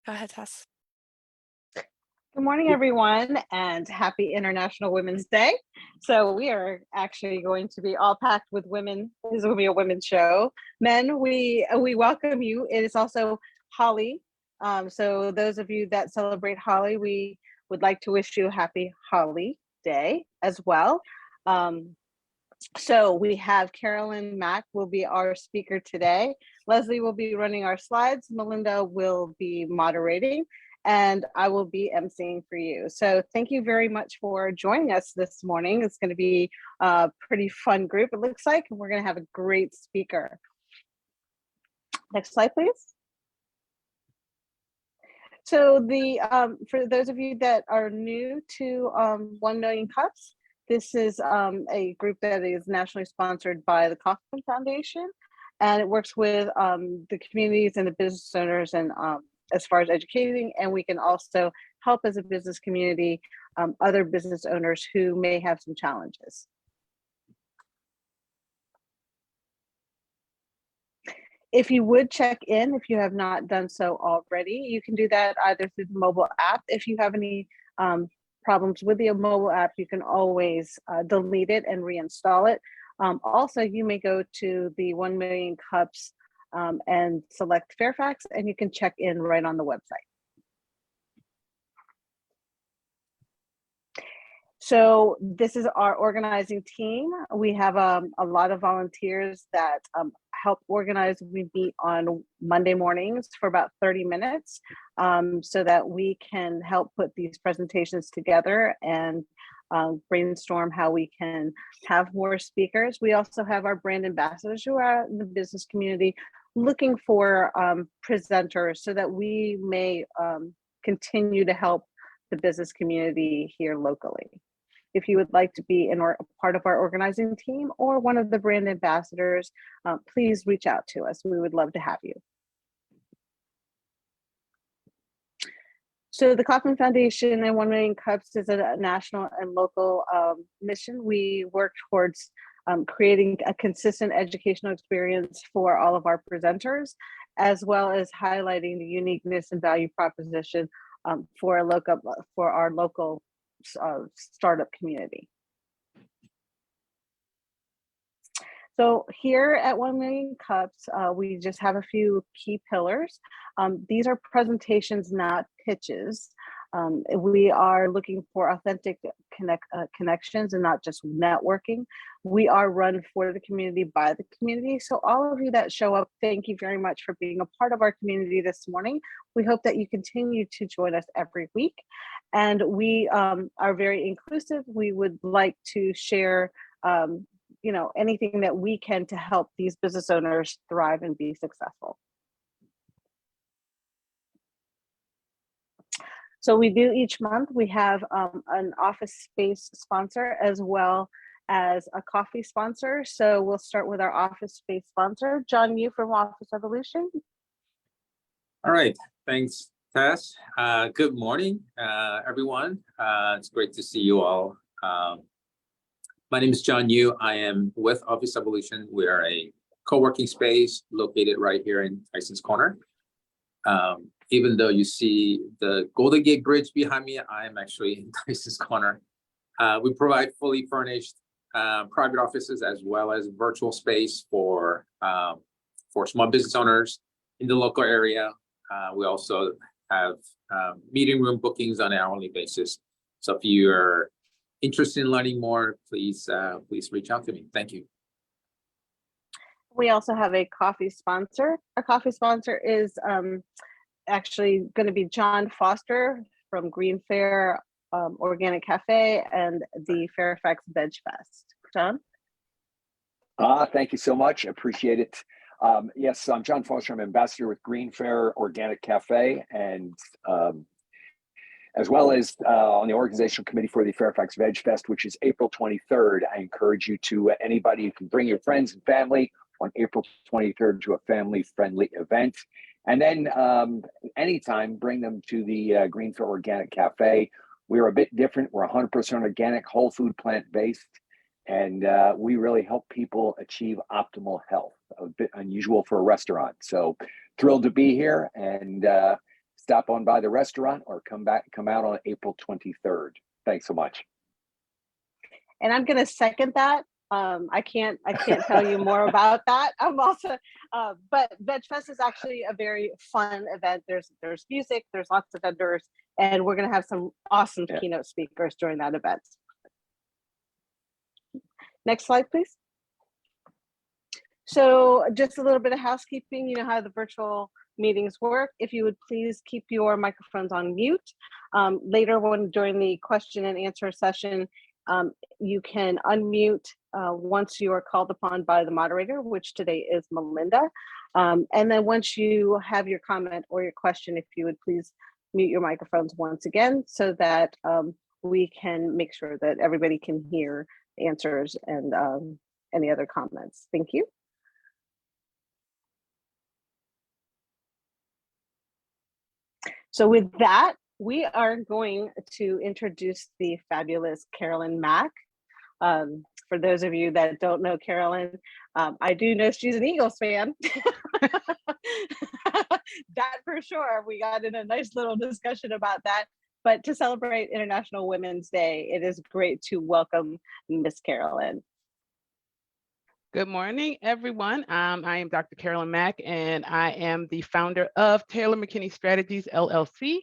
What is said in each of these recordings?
Go ahead, Tess. Good morning, everyone, and happy International Women's Day. So we are actually going to be all packed with women. This is going to be a women's show. Men, we welcome you. It is also Holly. So those of you that celebrate Holly, we would like to wish you a happy Holly Day as well. So we have Carolyn Mack will be our speaker today. Leslie will be running our slides. Melinda will be moderating, and I will be emceeing for you. So thank you very much for joining us this morning. It's going to be a pretty fun group, it looks like, and we're going to have a great speaker. Next slide, please. So for those of you that are new to 1 Million Cups, this is a group that is nationally sponsored by the Kauffman Foundation, and it works with the communities and the business owners and as far as educating, and we can also help as a business community other business owners who may have some challenges. If you would check in, if you have not done so already, you can do that either through the mobile app. If you have any problems with the mobile app, you can always delete it and reinstall it. Also, you may go to the 1 Million Cups and select Fairfax, and you can check in right on the website. So this is our organizing team. We have a lot of volunteers that help organize. We meet on Monday mornings for about 30 minutes so that we can help put these presentations together and brainstorm how we can have more speakers. We also have our brand ambassadors who are in the business community looking for presenters so that we may continue to help the business community here locally. If you would like to be a part of our organizing team or one of the brand ambassadors, please reach out to us. We would love to have you. So the Kauffman Foundation and 1 Million Cups is a national and local mission. We work towards creating a consistent educational experience for all of our presenters, as well as highlighting the uniqueness and value proposition for our local startup community. So here at 1 Million Cups, we just have a few key pillars. These are presentations, not pitches. We are looking for authentic connections and not just networking. We are run for the community, by the community. So all of you that show up, thank you very much for being a part of our community this morning. We hope that you continue to join us every week. And we are very inclusive. We would like to share anything that we can to help these business owners thrive and be successful. So we do each month, we have an office space sponsor as well as a coffee sponsor. So we'll start with our office space sponsor, John Yu from Office Evolution. All right, thanks, Tess. Good morning, everyone. It's great to see you all. My name is John Yu. I am with Office Evolution. We are a co-working space located right here in Tyson's Corner. Even though you see the Golden Gate Bridge behind me, I am actually in Tyson's Corner. We provide fully furnished private offices as well as virtual space for small business owners in the local area. We also have meeting room bookings on an hourly basis. So if you're interested in learning more, please reach out to me. Thank you. We also have a coffee sponsor. Our coffee sponsor is actually going to be John Foster from Green Fair Organic Cafe and the Fairfax Veg Fest. John? Thank you so much. Appreciate it. Yes, I'm John Foster. I'm ambassador with Green Fair Organic Cafe, and as well as on the organizational committee for the Fairfax Veg Fest, which is April 23rd. I encourage you to, anybody, you can bring your friends and family on April 23rd to a family-friendly event. And then anytime, bring them to the Green Fair Organic Cafe. We're a bit different. We're 100% organic, whole food, plant-based, and we really help people achieve optimal health, a bit unusual for a restaurant. So thrilled to be here, and stop on by the restaurant or come out on April 23rd. Thanks so much. And I'm going to second that. I can't tell you more about that. I'm also, but Veg Fest is actually a very fun event. There's music, there's lots of vendors, and we're going to have some awesome keynote speakers during that event. Next slide, please. So just a little bit of housekeeping. You know how the virtual meetings work. If you would please keep your microphones on mute. Later during the question and answer session, you can unmute once you are called upon by the moderator, which today is Melinda. And then once you have your comment or your question, if you would please mute your microphones once again so that we can make sure that everybody can hear answers and any other comments. Thank you. So with that, we are going to introduce the fabulous Carolyn Mack. For those of you that don't know Carolyn, I do know she's an Eagles fan. That for sure. We got in a nice little discussion about that. But to celebrate International Women's Day, it is great to welcome Miss Carolyn. Good morning, everyone. I am Dr. Carolyn Mack, and I am the founder of Taylor McKinney Strategies, LLC.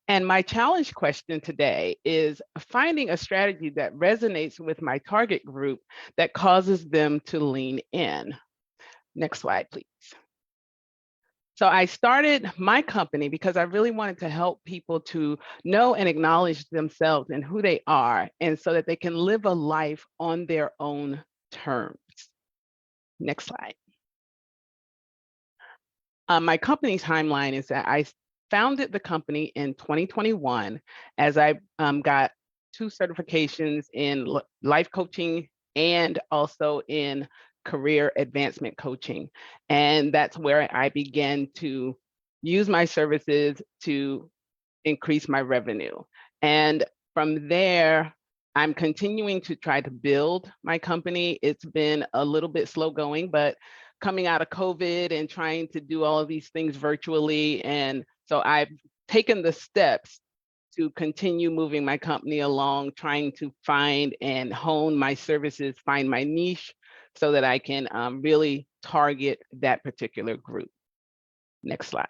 And my challenge question today is finding a strategy that resonates with my target group that causes them to lean in. Next slide, please. So I started my company because I really wanted to help people to know and acknowledge themselves and who they are, and so that they can live a life on their own terms. Next slide. My company timeline is that I founded the company in 2021 as I got 2 certifications in life coaching and also in career advancement coaching. And that's where I began to use my services to increase my revenue. And from there, I'm continuing to try to build my company. It's been a little bit slow going, but coming out of COVID and trying to do all of these things virtually. And so I've taken the steps to continue moving my company along, trying to find and hone my services, find my niche so that I can really target that particular group. Next slide.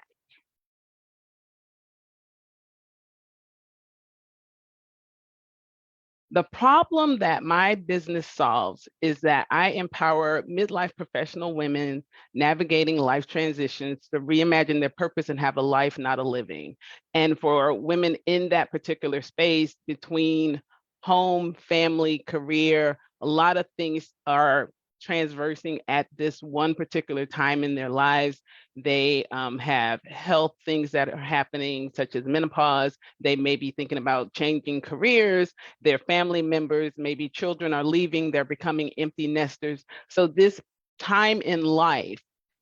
The problem that my business solves is that I empower midlife professional women navigating life transitions to reimagine their purpose and have a life, not a living. And for women in that particular space between home, family, career, a lot of things are transversing at this one particular time in their lives. They have health things that are happening, such as menopause. They may be thinking about changing careers. Their family members, maybe children are leaving. They're becoming empty nesters. So this time in life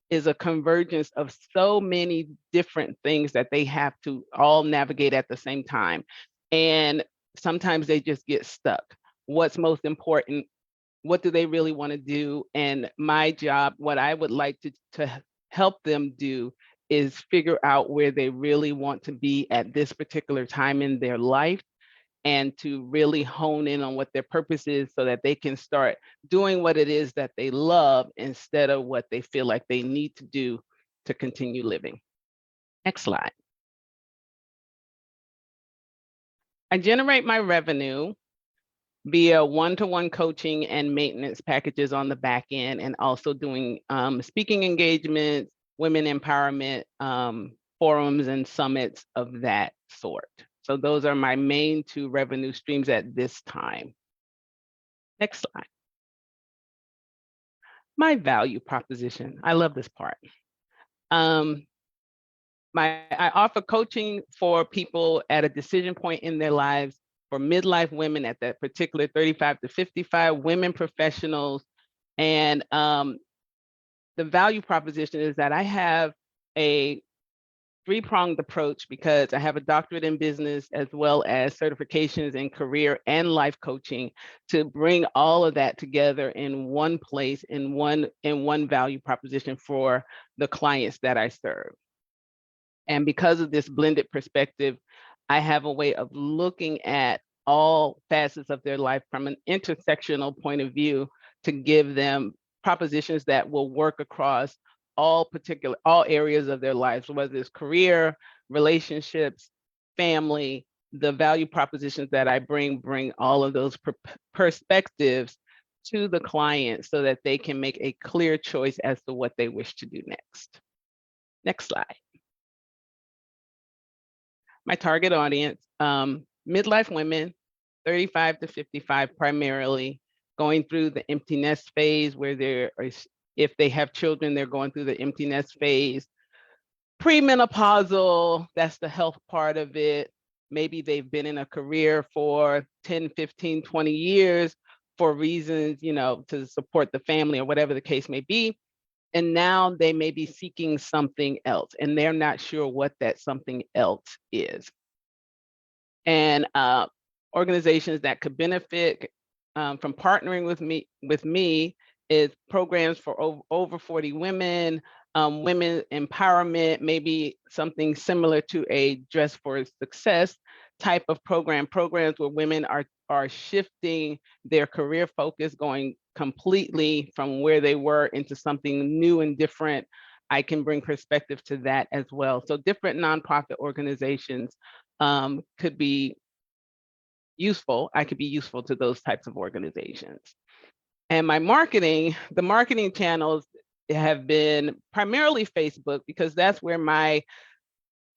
is a convergence of so many different things that they have to all navigate at the same time. And sometimes they just get stuck. What's most important? What do they really want to do? And my job, what I would like to help them do is figure out where they really want to be at this particular time in their life, and to really hone in on what their purpose is so that they can start doing what it is that they love instead of what they feel like they need to do to continue living. Next slide. I generate my revenue via one-to-one coaching and maintenance packages on the back end, and also doing speaking engagements, women empowerment forums and summits of that sort. So those are my main 2 revenue streams at this time. Next slide. My value proposition. I love this part. I offer coaching for people at a decision point in their lives, for midlife women at that particular 35 to 55, women professionals. And the value proposition is that I have a 3-pronged approach because I have a doctorate in business as well as certifications in career and life coaching, to bring all of that together in one place, in one value proposition for the clients that I serve. And because of this blended perspective, I have a way of looking at all facets of their life from an intersectional point of view to give them propositions that will work across all areas of their lives, whether it's career, relationships, family. The value propositions that I bring all of those perspectives to the client so that they can make a clear choice as to what they wish to do next. Next slide. My target audience, midlife women, 35 to 55 primarily, going through the empty nest phase where if they have children, they're going through the empty nest phase. Premenopausal, that's the health part of it. Maybe they've been in a career for 10, 15, 20 years for reasons, to support the family or whatever the case may be. And now they may be seeking something else and they're not sure what that something else is. And organizations that could benefit from partnering with me is programs for over 40 women, women empowerment, maybe something similar to a Dress for Success type of programs where women are shifting their career focus, going completely from where they were into something new and different. I can bring perspective to that as well. So different nonprofit organizations could be useful. I could be useful to those types of organizations. And the marketing channels have been primarily Facebook, because that's where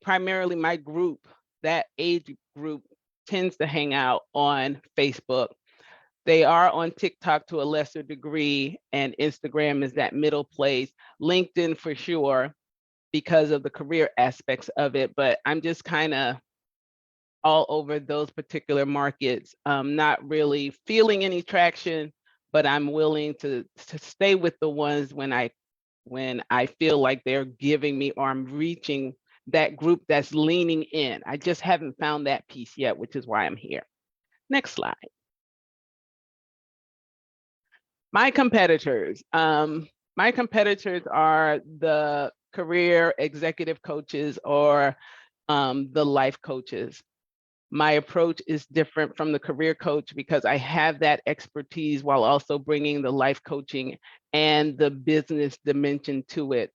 primarily my group, that age group, tends to hang out on Facebook. They are on TikTok to a lesser degree, and Instagram is that middle place. LinkedIn for sure, because of the career aspects of it, but I'm just kind of all over those particular markets, not really feeling any traction, but I'm willing to stay with the ones when I feel like they're giving me, or I'm reaching that group that's leaning in. I just haven't found that piece yet, which is why I'm here. Next slide. My competitors. My competitors are the career executive coaches or the life coaches. My approach is different from the career coach because I have that expertise while also bringing the life coaching and the business dimension to it.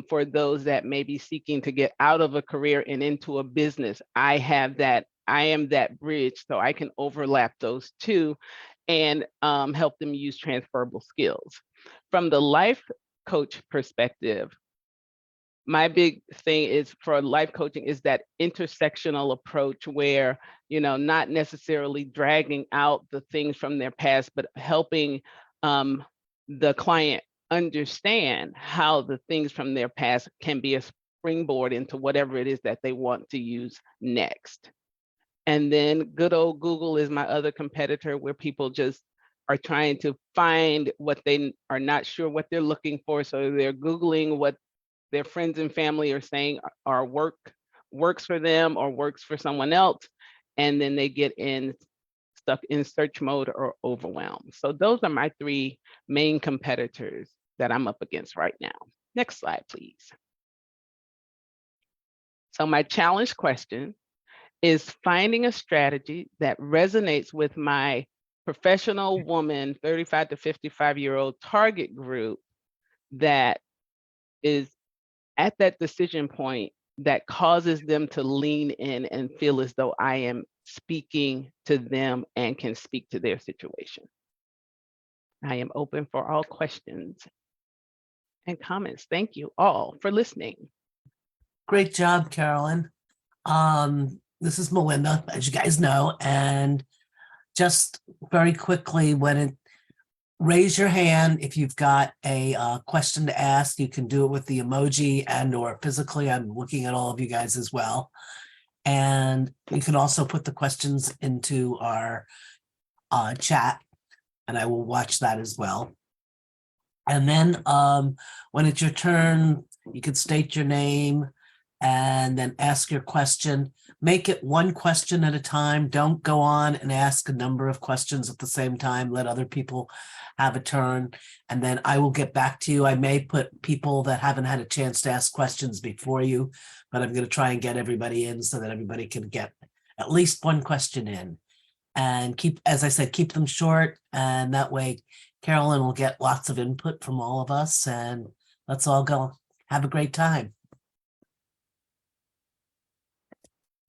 For those that may be seeking to get out of a career and into a business, I am that bridge, so I can overlap those two and help them use transferable skills. From the life coach perspective, my big thing is for life coaching is that intersectional approach where, not necessarily dragging out the things from their past, but helping the client understand how the things from their past can be a springboard into whatever it is that they want to use next. And then good old Google is my other competitor, where people just are trying to find what they are not sure what they're looking for. So they're Googling what their friends and family are saying works for them or works for someone else. And then they get stuck in search mode or overwhelmed. So those are my three main competitors that I'm up against right now. Next slide, please. So my challenge question is finding a strategy that resonates with my professional woman, 35 to 55-year-old target group that is at that decision point that causes them to lean in and feel as though I am speaking to them and can speak to their situation. I am open for all questions and comments. Thank you all for listening. Great job, Carolyn. This is Melinda, as you guys know, and just very quickly, raise your hand if you've got a question to ask. You can do it with the emoji and or physically. I'm looking at all of you guys as well. And you can also put the questions into our chat, and I will watch that as well. And then when it's your turn, you can state your name and then ask your question. Make it one question at a time. Don't go on and ask a number of questions at the same time. Let other people have a turn, and then I will get back to you. I may put people that haven't had a chance to ask questions before you, but I'm going to try and get everybody in so that everybody can get at least one question in. And keep, as I said, keep them short, and that way Carolyn will get lots of input from all of us, and let's all go have a great time.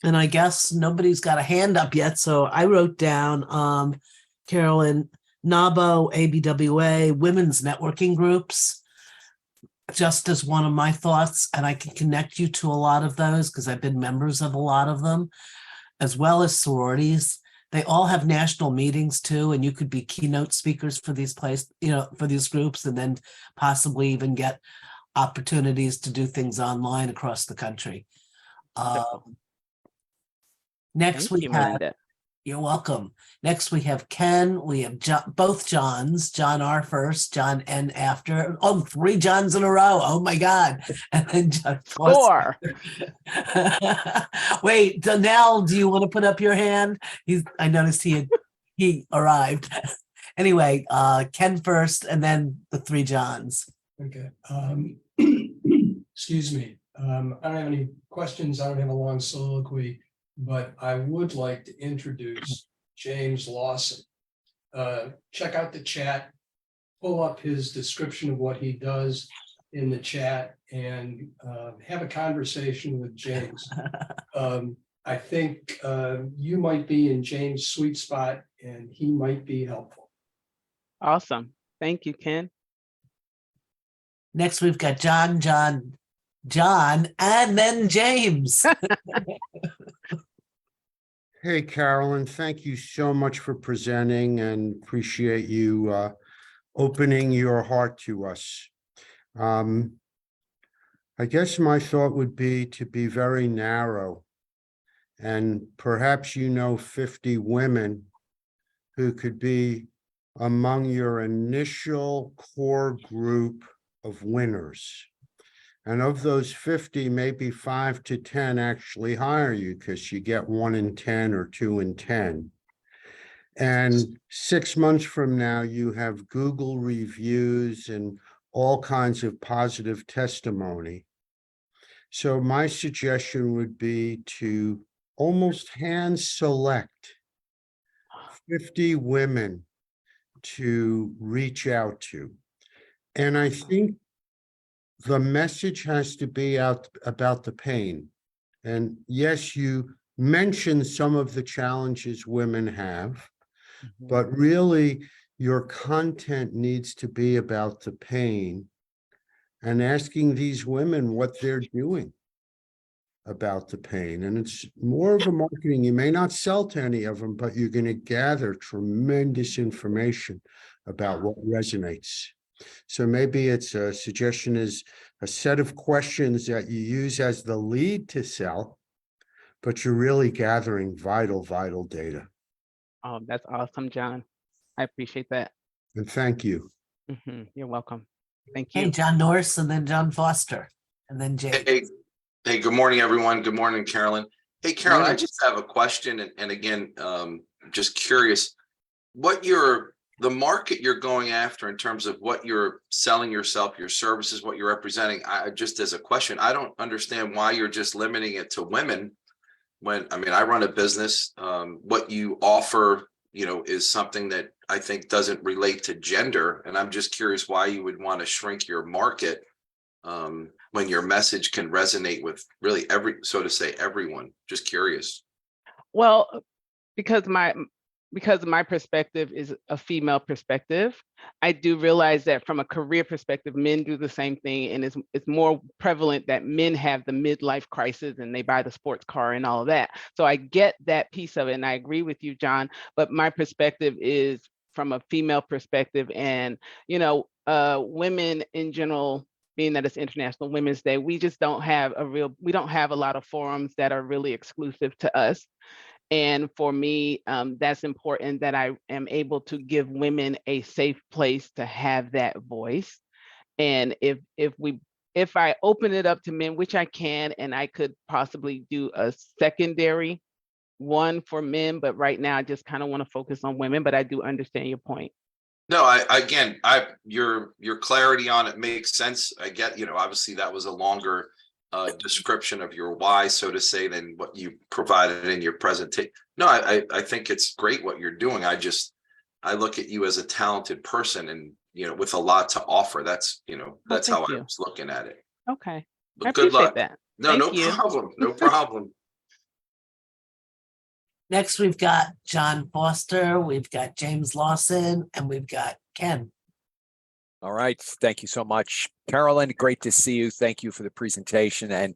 And I guess nobody's got a hand up yet, so I wrote down Carolyn, NABO, ABWA, women's networking groups, just as one of my thoughts, and I can connect you to a lot of those because I've been members of a lot of them, as well as sororities. They all have national meetings too, and you could be keynote speakers for these for these groups, and then possibly even get opportunities to do things online across the country. Next Thank we you, have, Melinda. you're welcome. Next we have Ken, we have both Johns, John R first, John N after. Oh, 3 Johns in a row. Oh my God. And then John Score. Wait, Donnell, do you want to put up your hand? I noticed he arrived. Anyway, Ken first and then the 3 Johns. Okay. Excuse me. I don't have any questions. I don't have a long soliloquy, but I would like to introduce James Lawson. Check out the chat, pull up his description of what he does in the chat, and have a conversation with James. I think you might be in James' sweet spot, and he might be helpful. Awesome. Thank you, Ken. Next, we've got John, and then James. Hey, Carolyn, thank you so much for presenting and appreciate you opening your heart to us. I guess my thought would be to be very narrow, and perhaps 50 women who could be among your initial core group of winners. And of those 50, maybe 5 to 10 actually hire you because you get 1 in 10 or 2 in 10. And 6 months from now, you have Google reviews and all kinds of positive testimony. So my suggestion would be to almost hand select 50 women to reach out to. And I think the message has to be out about the pain. And yes, you mentioned some of the challenges women have, but really your content needs to be about the pain and asking these women what they're doing about the pain. And it's more of a marketing. You may not sell to any of them, but you're going to gather tremendous information about what resonates. So maybe it's a suggestion is a set of questions that you use as the lead to sell, but you're really gathering vital data. Oh, that's awesome, John. I appreciate that. And thank you. You're welcome. Thank you. Hey, John Norris, and then John Foster, and then James. Hey, good morning, everyone. Good morning, Carolyn. Hey, Carolyn, I just have a question. And again, just curious, the market you're going after in terms of what you're selling yourself, your services, what you're representing, just as a question, I don't understand why you're just limiting it to women when, I run a business. What you offer, is something that I think doesn't relate to gender. And I'm just curious why you would want to shrink your market when your message can resonate with really everyone. Just curious. Well, because my perspective is a female perspective, I do realize that from a career perspective, men do the same thing, and it's more prevalent that men have the midlife crisis and they buy the sports car and all of that. So I get that piece of it, and I agree with you, John. But my perspective is from a female perspective, and women in general. Being that it's International Women's Day, we don't have a lot of forums that are really exclusive to us. And for me, that's important that I am able to give women a safe place to have that voice. And if we if I open it up to men, which I can, and I could possibly do a secondary one for men, but right now I just kind of want to focus on women, but I do understand your point. No, your clarity on it makes sense. I get, obviously that was a longer description of your why, so to say, than what you provided in your presentation. No, I think it's great what you're doing. I look at you as a talented person and, with a lot to offer. That's how I was looking at it. Okay. But I good appreciate luck. that. No, Thank you. problem. No problem. Next, we've got John Foster, we've got James Lawson, and we've got Ken. All right. Thank you so much, Carolyn. Great to see you. Thank you for the presentation. And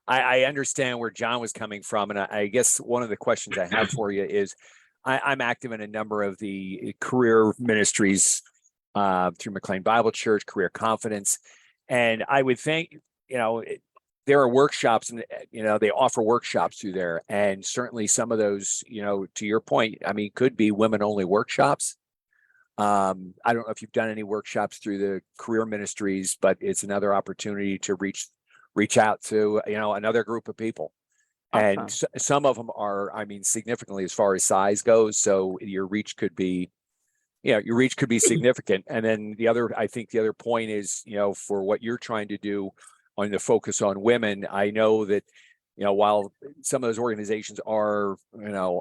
I understand where John was coming from. And I guess one of the questions I have for you is I'm active in a number of the career ministries through McLean Bible Church, Career Confidence. And I would think, there are workshops and, they offer workshops through there. And certainly some of those, to your point, could be women only workshops. I don't know if you've done any workshops through the career ministries, but it's another opportunity to reach out to, another group of people. Awesome. And some of them are, significantly as far as size goes. So your reach could be significant. And then I think the other point is, for what you're trying to do on the focus on women, I know that, while some of those organizations are,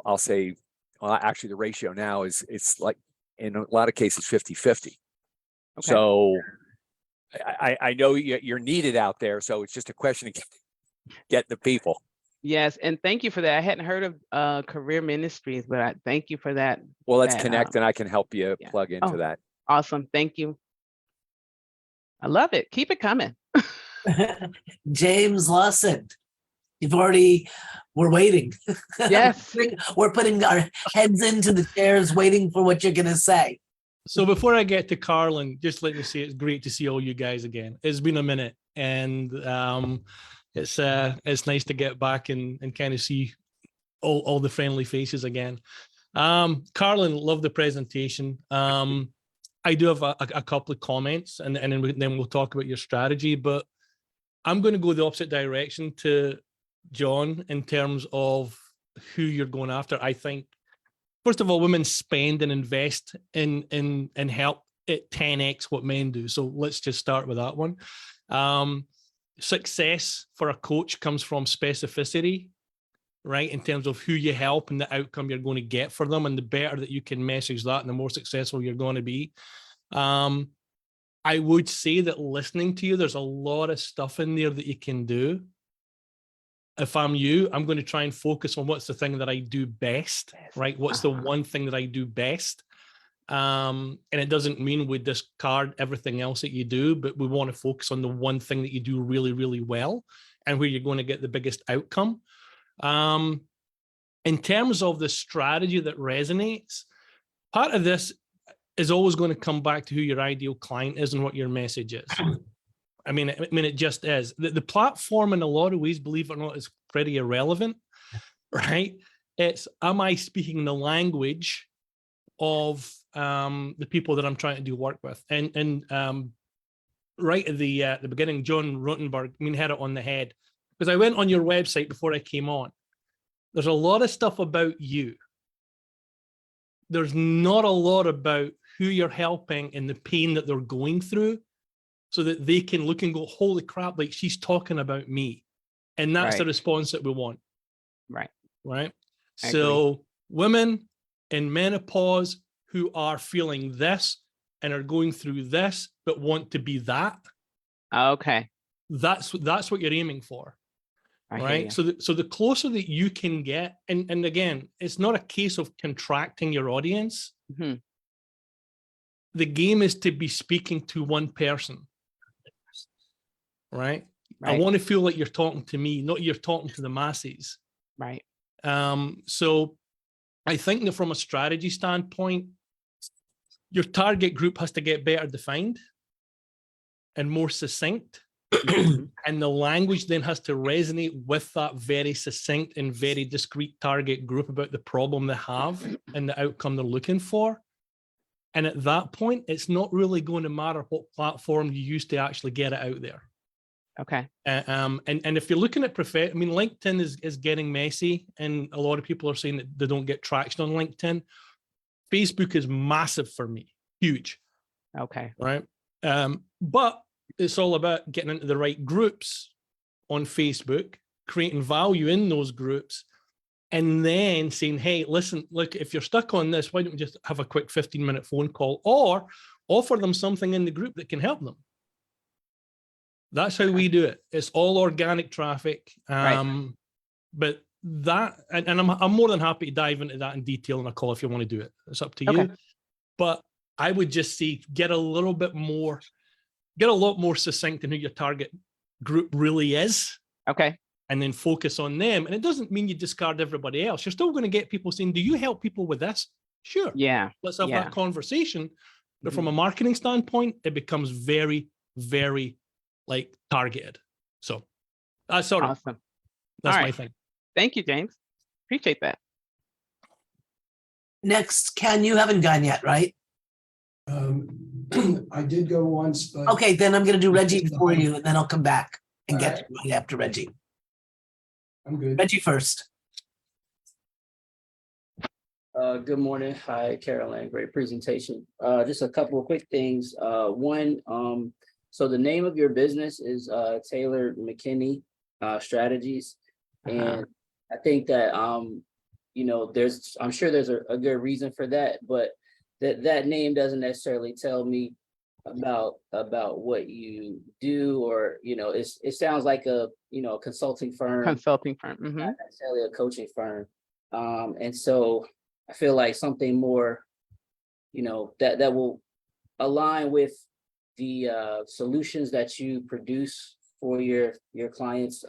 I'll say, actually the ratio now it's like in a lot of cases 50-50. Okay. So I know you're needed out there. So it's just a question of getting the people. Yes, and thank you for that. I hadn't heard of career ministries, but I thank you for that. Well, let's connect and I can help you plug into that. Awesome. Thank you. I love it. Keep it coming. James Lawson, we're waiting. Yes. We're putting our heads into the chairs waiting for what you're going to say. So before I get to Carolyn, just let me say it's great to see all you guys again. It's been a minute, and it's nice to get back and kind of see all the friendly faces again. Carolyn, love the presentation. I do have a couple of comments, and then we'll talk about your strategy, but I'm going to go the opposite direction to John in terms of who you're going after. I think, first of all, women spend and invest in help at 10x what men do. So let's just start with that one. Success for a coach comes from specificity, right? In terms of who you help and the outcome you're going to get for them. And the better that you can message that, and the more successful you're going to be. I would say that listening to you, there's a lot of stuff in there that you can do. If I'm you, I'm going to try and focus on what's the thing that I do best, right? What's the one thing that I do best? And it doesn't mean we discard everything else that you do, but we want to focus on the one thing that you do really, really well and where you're going to get the biggest outcome. In terms of the strategy that resonates, part of this is always going to come back to who your ideal client is and what your message is. I mean, it just is. The platform in a lot of ways, believe it or not, is pretty irrelevant, right? It's, am I speaking the language of the people that I'm trying to do work with? And right at the beginning, John Rotenberg, had it on the head, because I went on your website before I came on. There's a lot of stuff about you. There's not a lot about who you're helping and the pain that they're going through, so that they can look and go, holy crap, like she's talking about me. And that's the response that we want. Right. So women in menopause who are feeling this and are going through this, but want to be that. Okay. That's what you're aiming for. Right. So the closer that you can get, and again, it's not a case of contracting your audience. Mm-hmm. The game is to be speaking to one person. Right. I want to feel like you're talking to me, not you're talking to the masses. Right. So I think that from a strategy standpoint, your target group has to get better defined and more succinct. And the language then has to resonate with that very succinct and very discrete target group about the problem they have and the outcome they're looking for. And at that point, it's not really going to matter what platform you use to actually get it out there. Okay. And if you're looking at I mean, LinkedIn is getting messy, and a lot of people are saying that they don't get traction on LinkedIn. Facebook is massive for me, huge. Okay. Right. But it's all about getting into the right groups on Facebook, creating value in those groups, and then saying, hey, listen, look, if you're stuck on this, why don't we just have a quick 15-minute phone call, or offer them something in the group that can help them. That's how we do it. It's all organic traffic. Right. But that, and I'm more than happy to dive into that in detail in a call if you want to do it. It's up to you. Okay. But I would just say get a lot more succinct in who your target group really is. Okay. And then focus on them. And it doesn't mean you discard everybody else. You're still going to get people saying, do you help people with this? Sure. Yeah. Let's have that conversation. But from a Mhm. marketing standpoint, it becomes very, very like targeted. So sorry. Awesome. That's All my right. thing. Thank you, James. Appreciate that. Next, Ken, you haven't gone yet, right? I did go once, but. Okay, then I'm going to do Reggie before you, and then I'll come back and All get right. to you after Reggie. I'm good. Reggie first. Good morning. Hi, Carolyn. Great presentation. Just a couple of quick things. One, so the name of your business is Taylor McKinney Strategies. And I think that, you know, I'm sure there's a good reason for that, but that name doesn't necessarily tell me about what you do, or, you know, it sounds like a, you know, consulting firm. Consulting firm. Mhm. Not necessarily a coaching firm. And so I feel like something more, you know, that will align with the solutions that you produce for your clients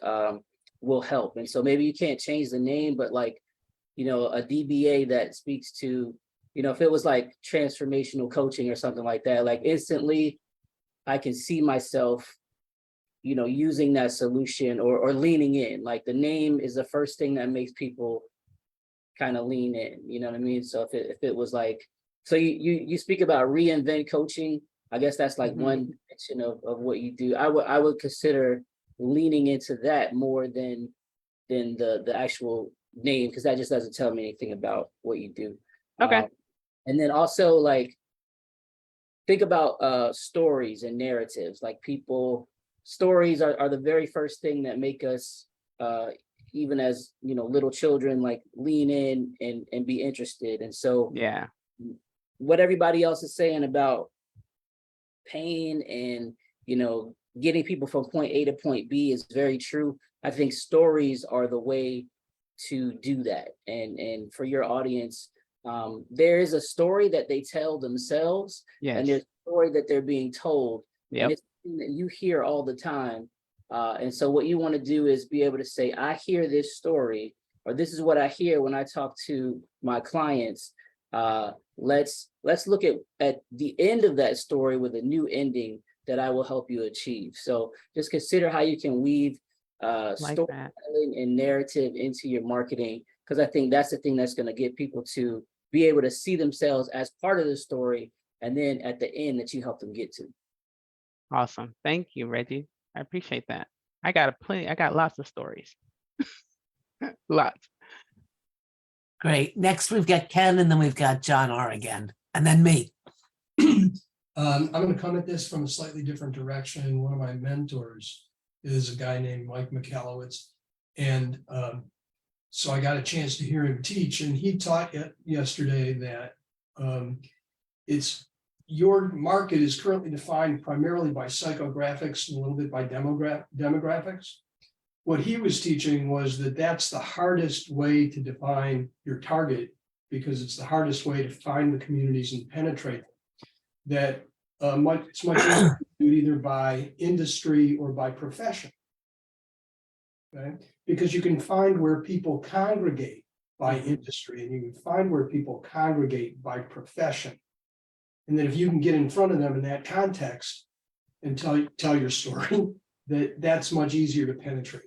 will help. And so maybe you can't change the name, but like, you know, a DBA that speaks to, you know, if it was like transformational coaching or something like that, like instantly I can see myself, you know, using that solution or leaning in. Like the name is the first thing that makes people kind of lean in, you know what I mean? So if it was like, so you speak about reinvent coaching, I guess that's like one dimension of what you do. I would consider leaning into that more than the actual name, because that just doesn't tell me anything about what you do. Okay. And then also like think about stories and narratives. Like stories are the very first thing that make us even as, you know, little children, like lean in and be interested. And so yeah, what everybody else is saying about pain and, you know, getting people from point A to point B is very true. I think stories are the way to do that. And for your audience, there is a story that they tell themselves, and there's a story that they're being told. Yep. And it's something that you hear all the time. And so what you want to do is be able to say, I hear this story, or this is what I hear when I talk to my clients. Let's look at the end of that story with a new ending that I will help you achieve. So just consider how you can weave storytelling and narrative into your marketing, because I think that's the thing that's going to get people to be able to see themselves as part of the story, and then at the end that you help them get to. Awesome. Thank you, Reggie. I appreciate that. I got lots of stories. Lots. Great. Next, we've got Ken, and then we've got John R. again, and then me. I'm going to come at this from a slightly different direction. One of my mentors is a guy named Mike McAllowitz. And so I got a chance to hear him teach, and he taught yesterday that your market is currently defined primarily by psychographics and a little bit by demographics. What he was teaching was that that's the hardest way to define your target, because it's the hardest way to find the communities and penetrate them. That it's much easier to do either by industry or by profession. Okay? Because you can find where people congregate by industry, and you can find where people congregate by profession. And then if you can get in front of them in that context and tell your story, that's much easier to penetrate.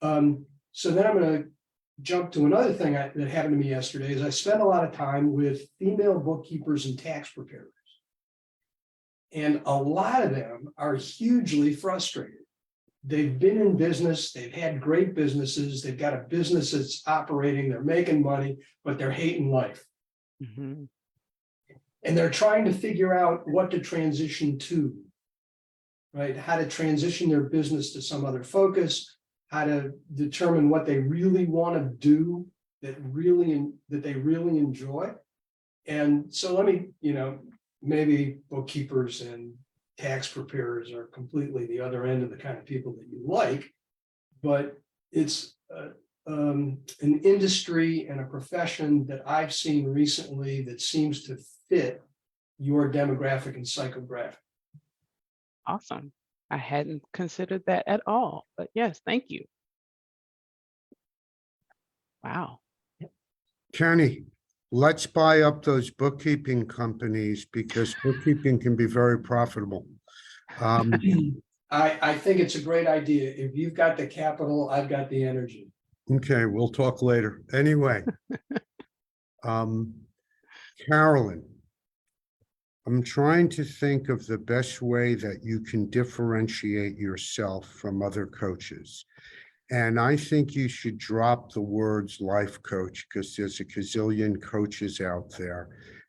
So then I'm going to jump to another thing that happened to me yesterday. Is I spent a lot of time with female bookkeepers and tax preparers. And a lot of them are hugely frustrated they've been in business, they've had great businesses, they've got a business that's operating, they're making money, but they're hating life. Mhm. And they're trying to figure out what to transition to. Right, how to transition their business to some other focus, how to determine what they really want to do that they really enjoy. And so let me, maybe bookkeepers and tax preparers are completely the other end of the kind of people that you like, but it's an industry and a profession that I've seen recently that seems to fit your demographic and psychographic. Awesome. I hadn't considered that at all, but yes, thank you. Wow. Kenny, let's buy up those bookkeeping companies because bookkeeping can be very profitable. I think it's a great idea. If you've got the capital, I've got the energy. Okay, we'll talk later. Anyway, Carolyn, I'm trying to think of the best way that you can differentiate yourself from other coaches. And I think you should drop the words life coach because there's a gazillion coaches out there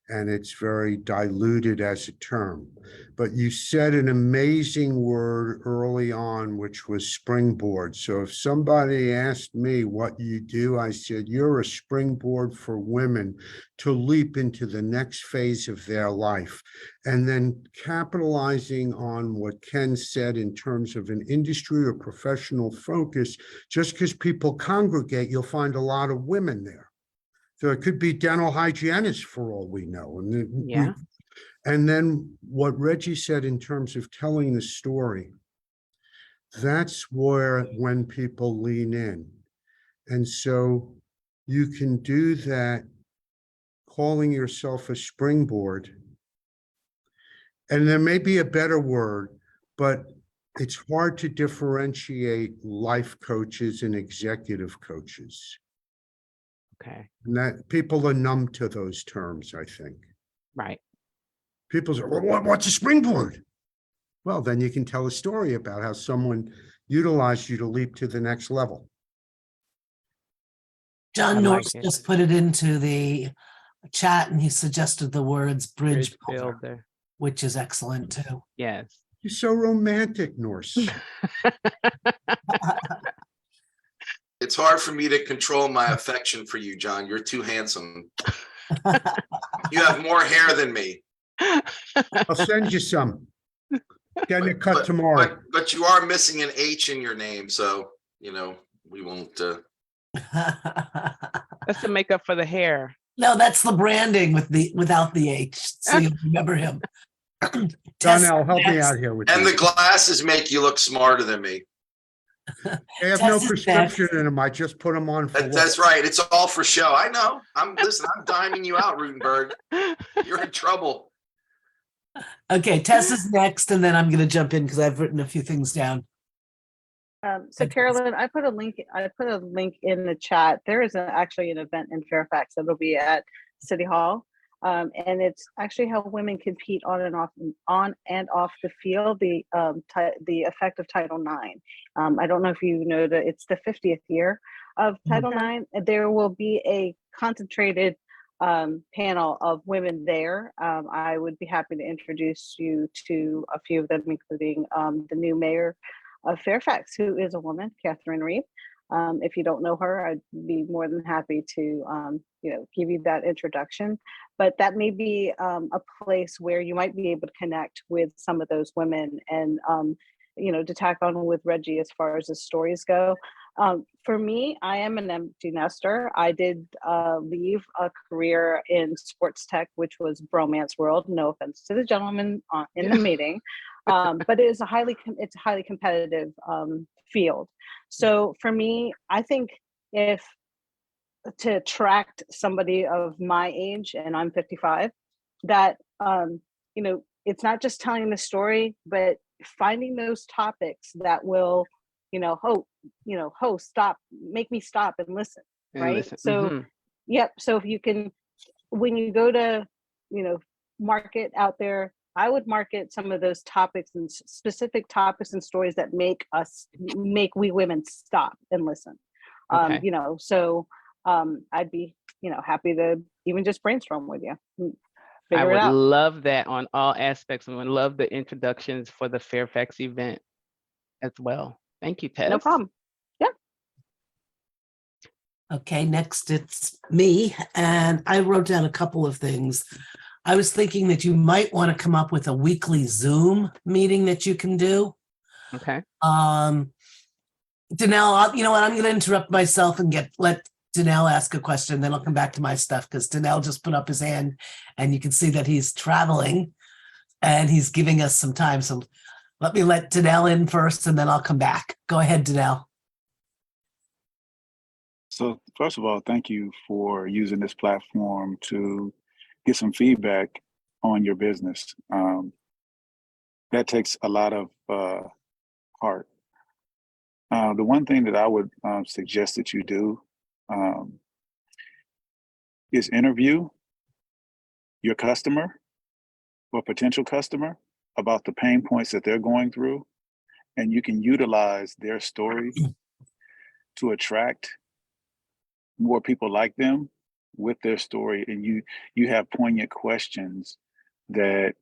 and it's very diluted as a term. But you said an amazing word early on, which was springboard. So if somebody asked me what you do, I said, you're a springboard for women to leap into the next phase of their life. And then capitalizing on what Ken said in terms of an industry or professional focus, just because people congregate, you'll find a lot of women there. So it could be dental hygienists for all we know. Yeah. And then what Reggie said in terms of telling the story, that's where when people lean in. And so you can do that calling yourself a springboard. And there may be a better word, but it's hard to differentiate life coaches and executive coaches. Okay. And that people are numb to those terms, I think. Right. People say, well, what's a springboard? Well, then you can tell a story about how someone utilized you to leap to the next level. John I Norris like it. just put it into the chat and he suggested the words bridge builder, builder. which is excellent too. Yes. You're so romantic, Norse. It's hard for me to control my affection for you, John. You're too handsome. You have more hair than me. I'll send you some. Getting it cut tomorrow. But you are missing an H in your name, so we won't. That's to make up for the hair. No, that's the branding without the H. So you remember him. Donnell, help me out here with And this. the glasses make you look smarter than me. They have no prescription in them. I just put them on for That's right. It's all for show. I know. I'm diming you out, Rutenberg. You're in trouble. Okay, Tess is next, and then I'm going to jump in because I've written a few things down. So Carolyn, I put a link in the chat. There is actually an event in Fairfax that'll be at City Hall. And it's actually how women compete on and off the field, the effect of Title IX. I don't know if you know that it's the 50th year of Title IX. There will be a concentrated panel of women there. I would be happy to introduce you to a few of them, including the new mayor of Fairfax, who is a woman, Catherine Reed. If you don't know her, I'd be more than happy to give you that introduction. But that may be a place where you might be able to connect with some of those women and to tack on with Reggie as far as the stories go. For me, I am an empty nester. I did leave a career in sports tech, which was bromance world. No offense to the gentleman in the meeting, but it's a highly competitive field. So for me, I think if to attract somebody of my age, and I'm 55, that it's not just telling the story, but finding those topics that will make me stop and listen, right? So yep, so if you can, when you go to market out there, I would market some of those topics and specific topics and stories that make we women stop and listen. Okay. You know, so I'd be, you know, happy to even just brainstorm with you. I Figure it would out. love that on all aspects. I would love the introductions for the Fairfax event as well. Thank you, Tess. No problem. Okay, next it's me, and I wrote down a couple of things. I was thinking that you might want to come up with a weekly Zoom meeting that you can do. Okay. Danelle, you know what? I'm going to interrupt myself and let Danelle ask a question, then I'll come back to my stuff because Danelle just put up his hand, and you can see that he's traveling, and he's giving us some time. So let me let Danelle in first, and then I'll come back. Go ahead, Danelle. So first of all, thank you for using this platform to get some feedback on your business. That takes a lot of heart. The one thing that I would suggest that you do is interview your customer or potential customer about the pain points that they're going through, and you can utilize their story to attract more people like them with their story, and you have poignant questions that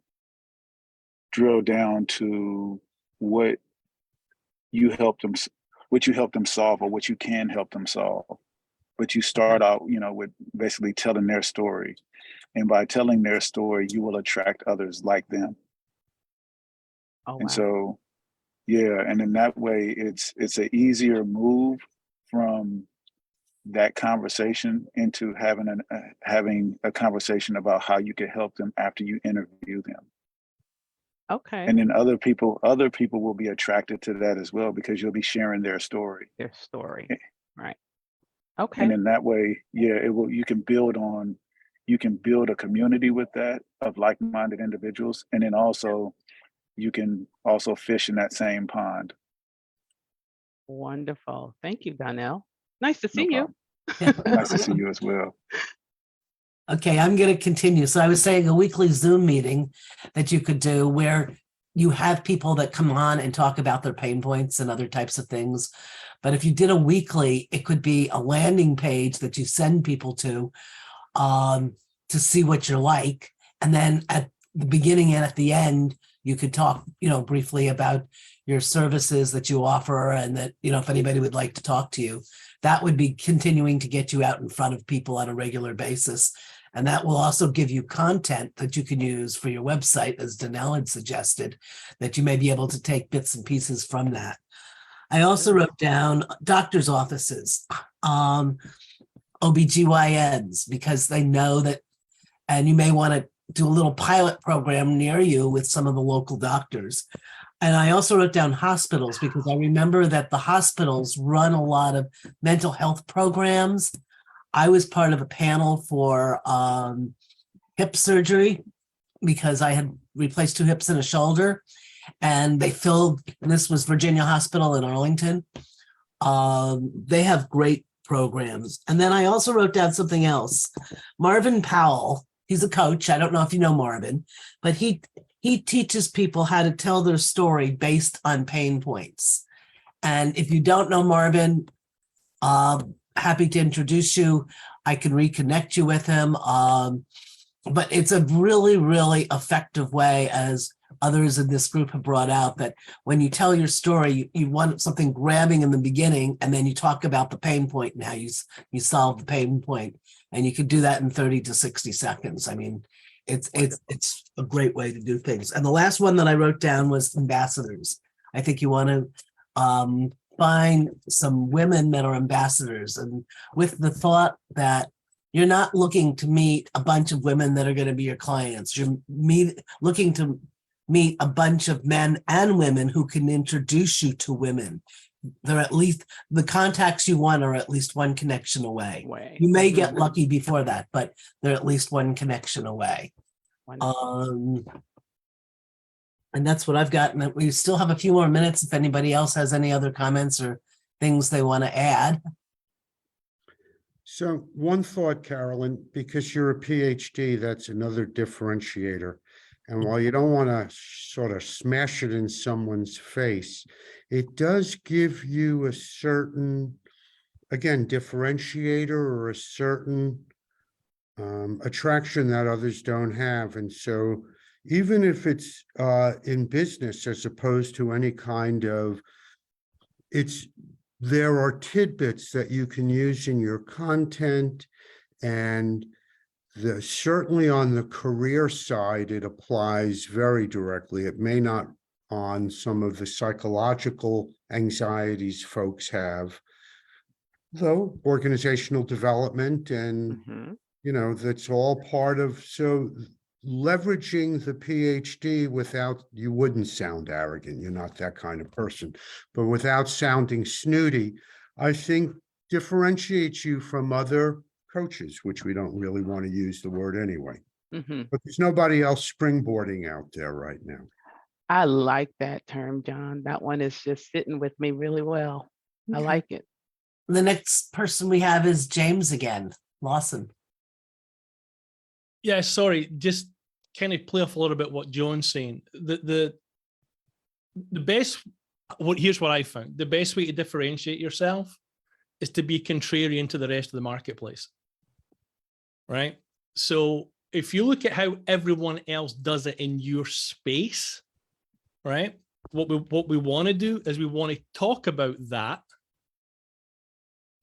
drill down to what you help them solve, or what you can help them solve. But you start out, you know, with basically telling their story, and by telling their story, you will attract others like them. Oh, wow. And so, yeah, and in that way, it's an easier move from that conversation into having a conversation about how you can help them after you interview them. Okay. And then other people will be attracted to that as well, because you'll be sharing their story. Their story. Right. Okay. And in that way, yeah, you can build a community with that of like-minded individuals. And then also you can also fish in that same pond. Wonderful. Thank you, Donnell. Nice to see No you. problem. Nice to see you as well. Okay, I'm going to continue. So I was saying a weekly Zoom meeting that you could do where you have people that come on and talk about their pain points and other types of things. But if you did a weekly, it could be a landing page that you send people to see what you're like. And then at the beginning and at the end, you could talk, you know, briefly about your services that you offer, and that, you know, if anybody would like to talk to you, that would be continuing to get you out in front of people on a regular basis. And that will also give you content that you can use for your website, as Danelle had suggested, that you may be able to take bits and pieces from that. I also wrote down doctor's offices, OBGYNs, because they know that, and you may want to do a little pilot program near you with some of the local doctors. And I also wrote down hospitals, because I remember that the hospitals run a lot of mental health programs. I was part of a panel for hip surgery because I had replaced 2 hips and a shoulder, and they filled, and this was Virginia Hospital in Arlington. They have great programs. And then I also wrote down something else. Marvin Powell, he's a coach. I don't know if you know Marvin, but he teaches people how to tell their story based on pain points. And if you don't know Marvin, happy to introduce you. I can reconnect you with him. But it's a really, really effective way, as others in this group have brought out, that when you tell your story, you want something grabbing in the beginning, and then you talk about the pain point and how you solve the pain point. And you can do that in 30 to 60 seconds. I mean, it's a great way to do things. And the last one that I wrote down was ambassadors. I think you want to find some women that are ambassadors, and with the thought that you're not looking to meet a bunch of women that are going to be your clients. You're looking to meet a bunch of men and women who can introduce you to women. They're at least, the contacts you want are at least one connection away. You may get lucky before that, but they're at least one connection away. And that's what I've got. And we still have a few more minutes if anybody else has any other comments or things they want to add. So one thought, Carolyn, because you're a PhD, that's another differentiator. And while you don't want to sort of smash it in someone's face, it does give you a certain, again, differentiator or a certain attraction that others don't have. And so even if it's in business as opposed to any kind of, there are tidbits that you can use in your content, and certainly on the career side, it applies very directly. It may not on some of the psychological anxieties folks have, though organizational development and, that's all part of, so leveraging the PhD without, you wouldn't sound arrogant, you're not that kind of person, but without sounding snooty, I think differentiates you from other coaches, which we don't really want to use the word anyway. But there's nobody else springboarding out there right now. I like that term, John. That one is just sitting with me really well. I like it. The next person we have is James again, Lawson. Yeah, sorry, just kind of play off a little bit what John's saying. The best, here's what I found. The best way to differentiate yourself is to be contrarian to the rest of the marketplace, right? So if you look at how everyone else does it in your space, right? What we want to do is we want to talk about that,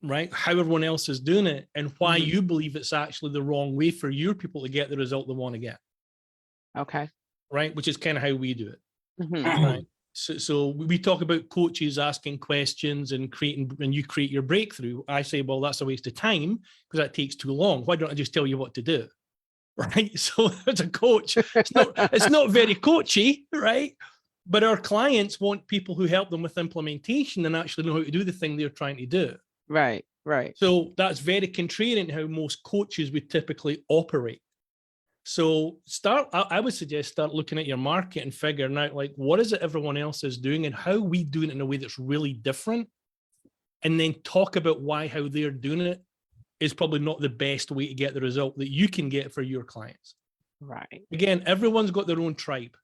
right? How everyone else is doing it and why you believe it's actually the wrong way for your people to get the result they want to get. Okay. Right? Which is kind of how we do it. Right. So we talk about coaches asking questions and you create your breakthrough. I say, well, that's a waste of time because that takes too long. Why don't I just tell you what to do? Right. So as a coach, it's not very coachy, right? But our clients want people who help them with implementation and actually know how to do the thing they're trying to do. Right. Right. So that's very contrarian to how most coaches would typically operate. So I would suggest start looking at your market and figuring out like, what is it everyone else is doing and how are we doing it in a way that's really different? And then talk about why how they're doing it is probably not the best way to get the result that you can get for your clients. Right. Again, everyone's got their own tribe,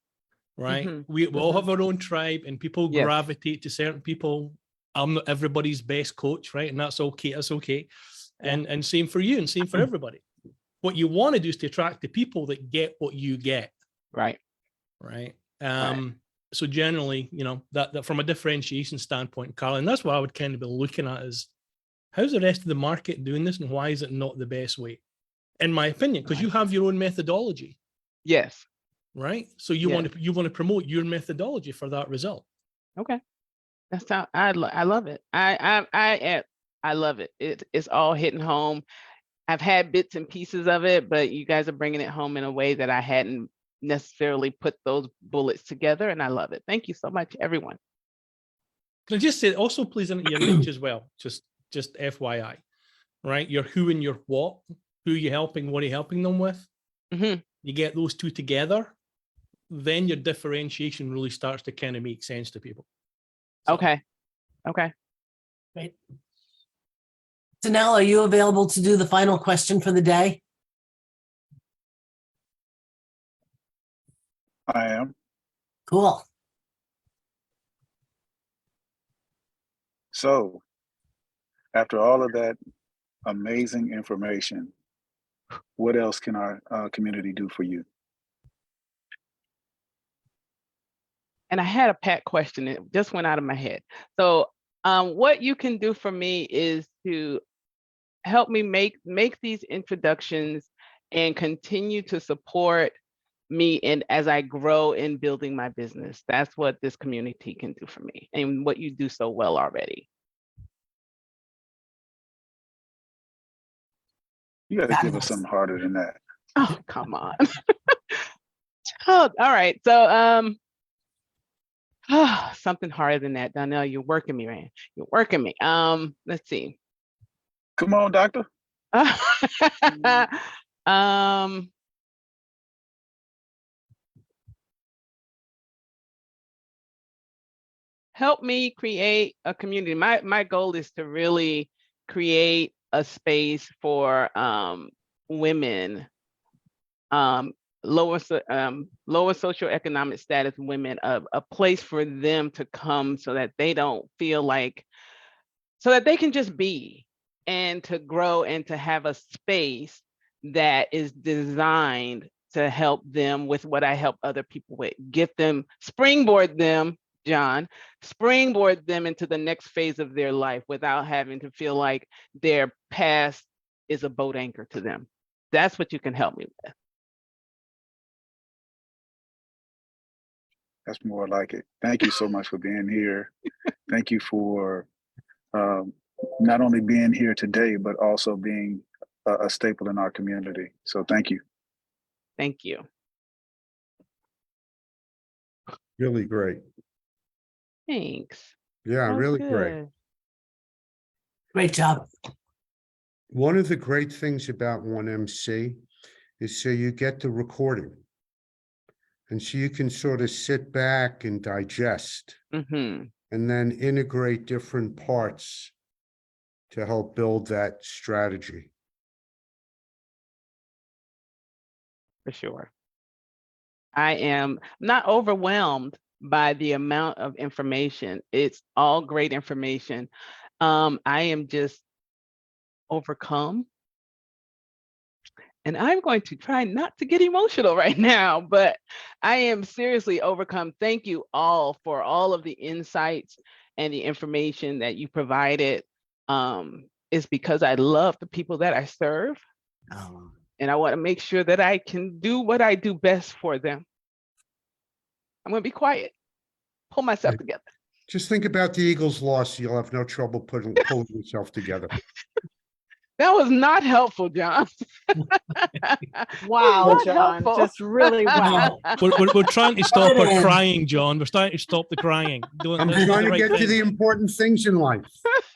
right? We all have our own tribe and people gravitate to certain people. I'm not everybody's best coach, right? And that's okay. That's okay. And same for you and same for everybody. What you want to do is to attract the people that get what you get. Right. Right. So generally, that from a differentiation standpoint, Carolyn, that's what I would kind of be looking at is how's the rest of the market doing this and why is it not the best way? In my opinion, because you have your own methodology. Yes. Right. So you want to promote your methodology for that result. Okay. That's how I love it. I love it. It's all hitting home. I've had bits and pieces of it, but you guys are bringing it home in a way that I hadn't necessarily put those bullets together, and I love it. Thank you so much, everyone. Can I just say, also please into your niche as well, just FYI, right? Your who and your what, who you're helping, what are you helping them with? You get those two together, then your differentiation really starts to kind of make sense to people. So. Okay. Great. Danelle, are you available to do the final question for the day? I am. Cool. So, after all of that amazing information, what else can our community do for you? And I had a pat question. It just went out of my head. So what you can do for me is to help me make these introductions and continue to support me and as I grow in building my business. That's what this community can do for me and what you do so well already. You got to give us something harder than that. Oh, come on. Oh, all right. So something harder than that. Donnell, you're working me, man. You're working me. Let's see. Come on, doctor. Help me create a community. My goal is to really create a space for women lower socioeconomic status women a place for them to come so that they don't feel like, so that they can just be and to grow and to have a space that is designed to help them with what I help other people with, get them, springboard them, John, springboard them into the next phase of their life without having to feel like their past is a boat anchor to them. That's what you can help me with. That's more like it. Thank you so much for being here. Thank you for not only being here today, but also being a staple in our community. So thank you. Thank you. Really great. Thanks. Yeah, That was really great. good. Great job. One of the great things about 1MC is so you get the recording. And so you can sort of sit back and digest Mm-hmm. and then integrate different parts to help build that strategy. For sure. I am not overwhelmed by the amount of information. It's all great information. I am just overcome. And I'm going to try not to get emotional right now, but I am seriously overcome. Thank you all for all of the insights and the information that you provided. It's because I love the people that I serve. And I want to make sure that I can do what I do best for them. I'm going to be quiet, pull myself together. Just think about the Eagles' loss. You'll have no trouble pulling yourself together. That was not helpful, John. Wow, Not John, helpful. just really wow. We're trying to stop her crying, John. We're starting to stop the crying. I'm trying to get to the important things in life.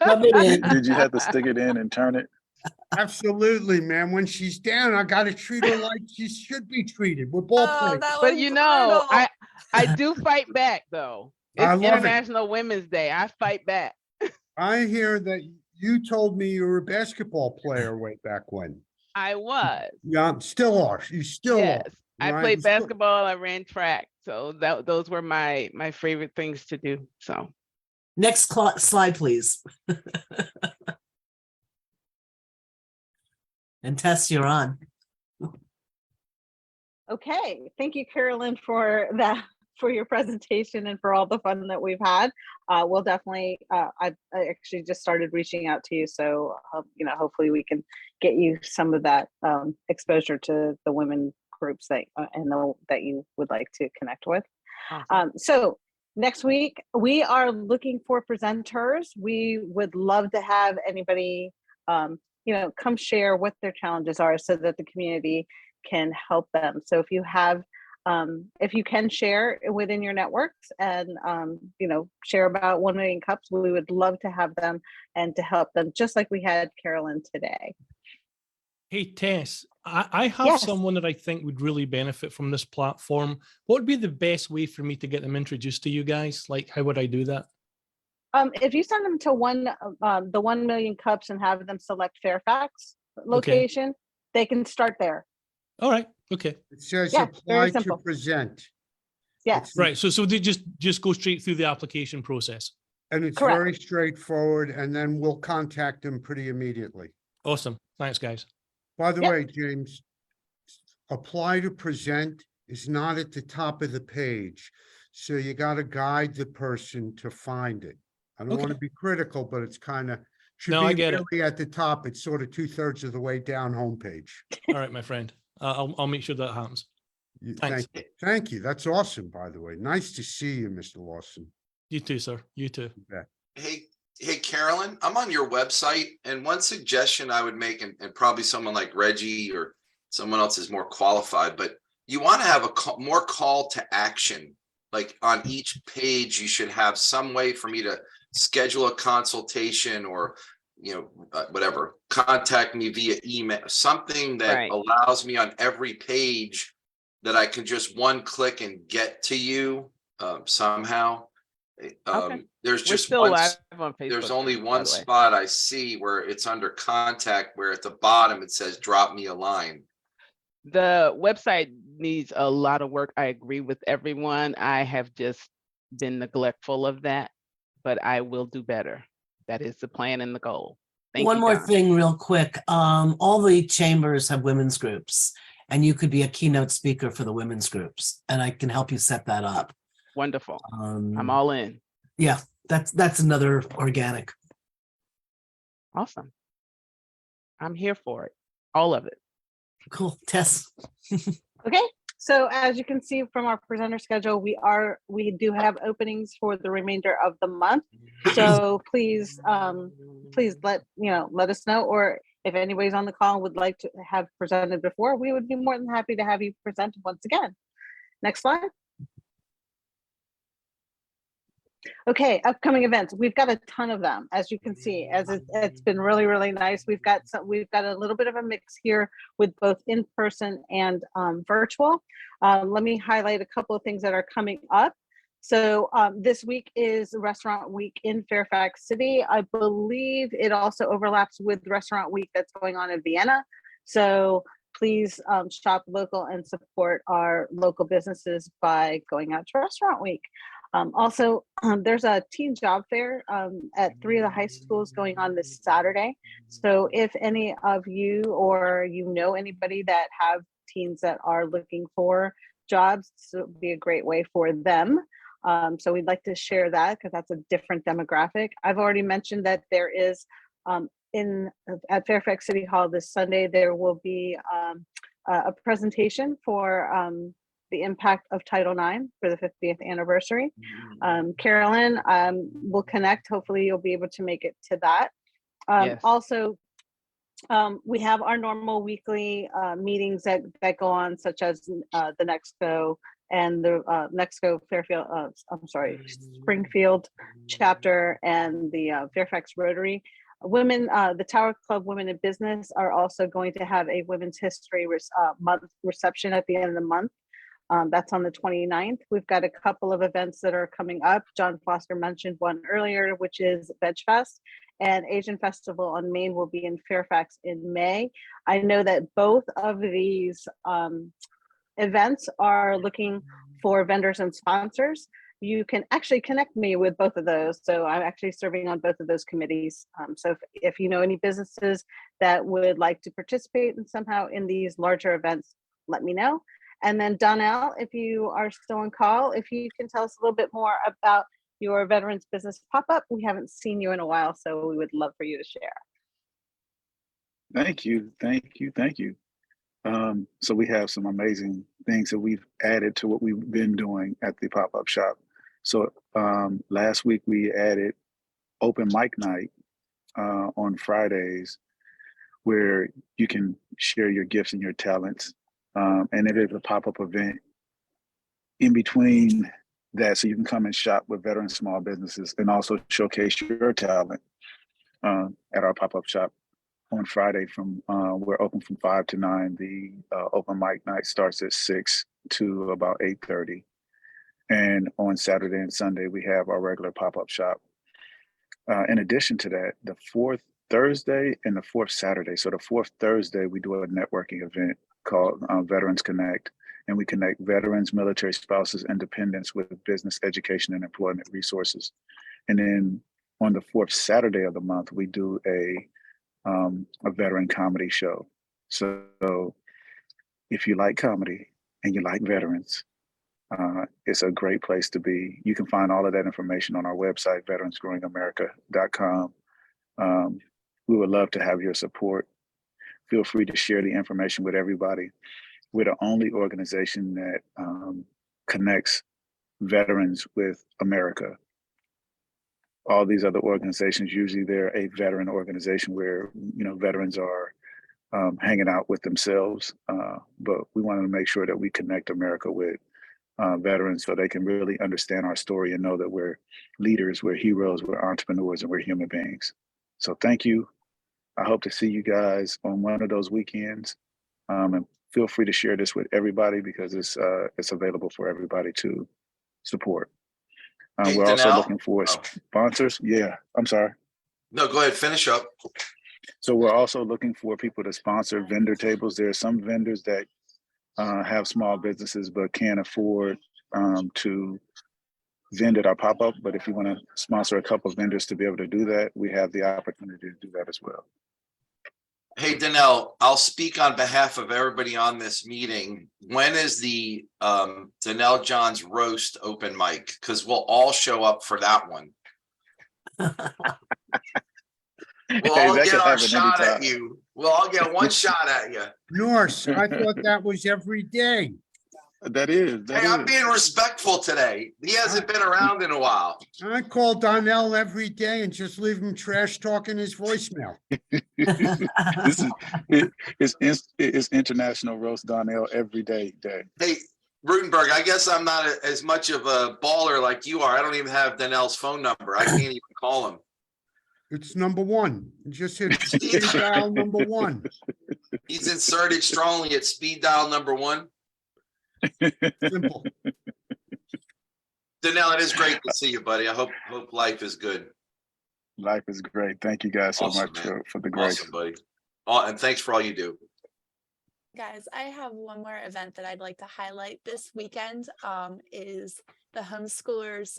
Did you have to stick it in and turn it? Absolutely, man. When she's down, I got to treat her like she should be treated. We're ball players. But you know, I do fight back though. I It's love it. International Women's Day. I fight back. I hear that you told me you were a basketball player way back when. I was. Yeah, still are. You still Yes. are. I right? played You still- basketball. I ran track. So those were my favorite things to do. So Next slide, please. And Tess, you're on. Okay, thank you, Carolyn, for that, for your presentation and for all the fun that we've had. We'll definitely, I actually just started reaching out to you, so hopefully we can get you some of that exposure to the women groups that that you would like to connect with. awesome. So next week we are looking for presenters. We would love to have anybody come share what their challenges are so that the community can help them. So if you have, if you can share within your networks and, share about 1 Million Cups, we would love to have them and to help them, just like we had Carolyn today. Hey, Tess, I have Yes. someone that I think would really benefit from this platform. What would be the best way for me to get them introduced to you guys? Like, how would I do that? If you send them to the 1 Million Cups and have them select Fairfax location, they can start there. All right. Okay. It says Yeah, very apply to simple. present. Yes. Right. So they just go straight through the application process. And it's Correct. very straightforward, and then we'll contact them pretty immediately. Awesome. Thanks, guys. By the Yep. way, James, apply to present is not at the top of the page. So you got to guide the person to find it. I don't want to be critical, but it's kind of, should No, I be get it. really at the top. It's sort of 2/3 of the way down homepage. All right, my friend. I'll make sure that happens. Thanks. Thank you. That's awesome, by the way. Nice to see you, Mr. Lawson. You too, sir. You too. Hey, Carolyn, I'm on your website, and one suggestion I would make, and probably someone like Reggie or someone else is more qualified, but you want to have more call to action. Like on each page, you should have some way for me to schedule a consultation or, whatever, contact me via email, something that allows me on every page that I can just one click and get to you somehow. There's just there's only one spot I see where it's under contact, where at the bottom it says drop me a line. The website needs a lot of work. I agree with everyone. I have just been neglectful of that, but I will do better. That is the plan and the goal. Thank One you, more John. thing real quick. All the chambers have women's groups, and you could be a keynote speaker for the women's groups, and I can help you set that up. Wonderful. I'm all in. Yeah, that's another organic. Awesome. I'm here for it. All of it. Cool. Tess. Okay, so as you can see from our presenter schedule, we do have openings for the remainder of the month. So please let us know, or if anybody's on the call and would like to have presented before, we would be more than happy to have you present once again. Next slide. Okay, upcoming events. We've got a ton of them, as you can see. It's been really, really nice. We've got a little bit of a mix here with both in person and virtual. Let me highlight a couple of things that are coming up. So this week is Restaurant Week in Fairfax City. I believe it also overlaps with Restaurant Week that's going on in Vienna. So please shop local and support our local businesses by going out to Restaurant Week. Also, there's a teen job fair at 3 of the high schools going on this Saturday. So if any of you or you know anybody that have teens that are looking for jobs, this would be a great way for them. So we'd like to share that because that's a different demographic. I've already mentioned that there is at Fairfax City Hall this Sunday, there will be a presentation for the impact of Title IX for the 50th anniversary. Carolyn will connect. Hopefully you'll be able to make it to that. Yes. Also, we have our normal weekly meetings that go on, such as the Nexco and the Nexco Fairfield, Springfield chapter and the Fairfax Rotary. Women, the Tower Club Women in Business are also going to have a Women's History Month reception at the end of the month. That's on the 29th. We've got a couple of events that are coming up. John Foster mentioned one earlier, which is Veg Fest, and Asian Festival on Main will be in Fairfax in May. I know that both of these events are looking for vendors and sponsors. You can actually connect me with both of those. So I'm actually serving on both of those committees. So if you know any businesses that would like to participate in somehow in these larger events, let me know. And then Donnell, if you are still on call, if you can tell us a little bit more about your Veterans Business Pop-Up. We haven't seen you in a while, so we would love for you to share. Thank you. So we have some amazing things that we've added to what we've been doing at the pop-up shop. So last week we added open mic night on Fridays, where you can share your gifts and your talents. And it is a pop-up event in between that, so you can come and shop with veteran small businesses and also showcase your talent at our pop-up shop on Friday. We're open from 5 to 9. The open mic night starts at 6 to about 8:30. And on Saturday and Sunday, we have our regular pop-up shop. In addition to that, the fourth Thursday and the fourth Saturday. So the fourth Thursday, we do a networking event called Veterans Connect, and we connect veterans, military spouses, and dependents with business, education, and employment resources. And then on the fourth Saturday of the month, we do a veteran comedy show. So if you like comedy and you like veterans, it's a great place to be. You can find all of that information on our website, veteransgrowingamerica.com. We would love to have your support. Feel free to share the information with everybody. We're the only organization that connects veterans with America. All these other organizations, usually they're a veteran organization where veterans are hanging out with themselves. But we wanted to make sure that we connect America with veterans so they can really understand our story and know that we're leaders, we're heroes, we're entrepreneurs, and we're human beings. So thank you. I hope to see you guys on one of those weekends. And feel free to share this with everybody because it's available for everybody to support. Hey, we're also Danelle? looking for sponsors. Yeah, I'm sorry. No, go ahead, finish up. So we're also looking for people to sponsor vendor tables. There are some vendors that have small businesses but can't afford to vend at our pop-up. But if you want to sponsor a couple of vendors to be able to do that, we have the opportunity to do that as well. Hey, Danelle, I'll speak on behalf of everybody on this meeting. When is the Danelle John's roast open mic? Because we'll all show up for that one. We'll all that get could our happen shot at anytime. you. We'll all get one shot at you. Norse, I thought that was every day. That is. Hey, I'm being respectful today. He hasn't been around in a while. I call Donnell every day and just leave him trash talking his voicemail. This is it's International Roast Donnell every day. Hey, Rutenberg, I guess I'm not as much of a baller like you are. I don't even have Danelle's phone number. I can't even call him. It's number one. You just hit speed dial number one. He's inserted strongly at speed dial number 1. Simple. Danelle, it is great to see you, buddy. I hope life is good. Life is great. Thank you guys so Awesome, much man. for the grace. Awesome, buddy. Oh, and thanks for all you do. Guys, I have one more event that I'd like to highlight this weekend, is the homeschoolers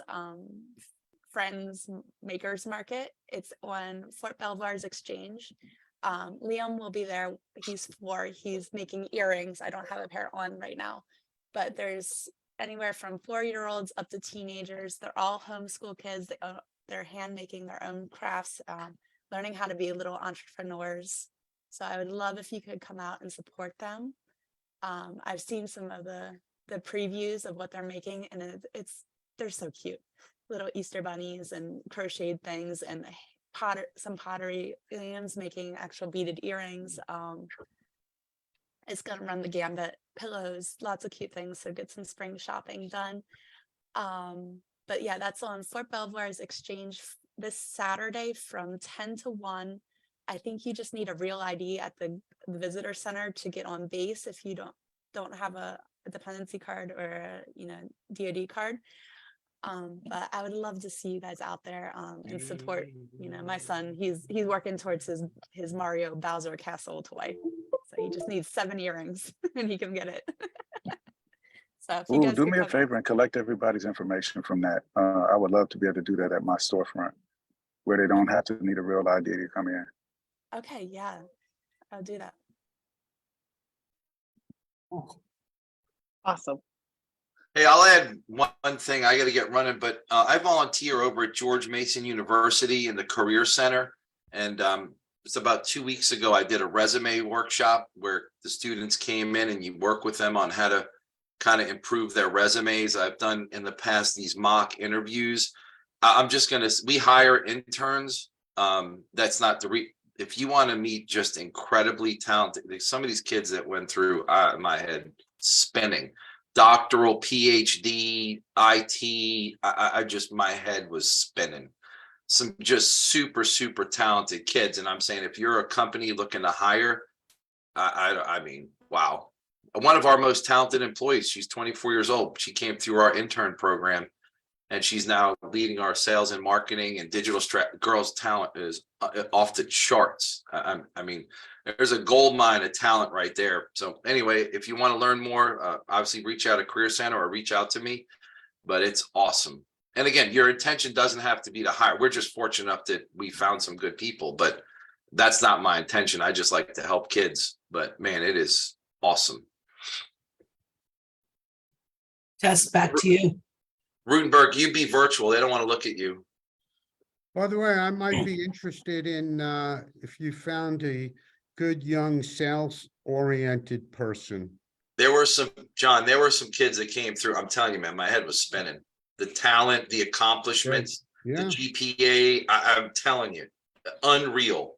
Friends Makers Market. It's on Fort Belvoir's Exchange. Liam will be there. He's 4. He's making earrings. I don't have a pair on right now, but there's anywhere from 4-year-olds up to teenagers. They're all homeschool kids. They're hand making their own crafts, learning how to be little entrepreneurs. So I would love if you could come out and support them. I've seen some of the previews of what they're making, and they're so cute. Little Easter bunnies and crocheted things, and some pottery. Liam's making actual beaded earrings. It's gonna run the gambit. Pillows, lots of cute things. So get some spring shopping done. But yeah, that's on Fort Belvoir's Exchange this Saturday from 10 to 1. I think you just need a real ID at the visitor center to get on base if you don't have a dependency card or a DoD card. But I would love to see you guys out there and support. My son, he's working towards his Mario Bowser Castle toy. So he just needs 7 earrings and he can get it. So if you guys do could me a come- favor and collect everybody's information from that. I would love to be able to do that at my storefront where they don't have to need a real ID to come in. Okay, yeah, I'll do that. Awesome. Hey, I'll add one thing. I got to get running, but I volunteer over at George Mason University in the Career Center. And it's about 2 weeks ago, I did a resume workshop where the students came in and you work with them on how to kind of improve their resumes. I've done in the past these mock interviews. We hire interns. That's not if you want to meet just incredibly talented, some of these kids that went through my head spinning. Doctoral, PhD, IT, my head was spinning. Some just super, super talented kids. And I'm saying, if you're a company looking to hire, I mean, wow. One of our most talented employees, she's 24 years old. She came through our intern program and she's now leading our sales and marketing and digital girls' talent is off the charts. I mean, there's a gold mine of talent right there. So anyway, if you want to learn more, obviously reach out at Career Center or reach out to me, but it's awesome. And again, your intention doesn't have to be to hire. We're just fortunate enough that we found some good people, but that's not my intention. I just like to help kids, but man, it is awesome. Tess, back to you. Rutenberg, you be virtual. They don't want to look at you. By the way, I might be interested in if you found a good young sales-oriented person. There were some kids that came through. I'm telling you, man, my head was spinning. The talent, the accomplishments, Yeah. the GPA, I'm telling you, unreal.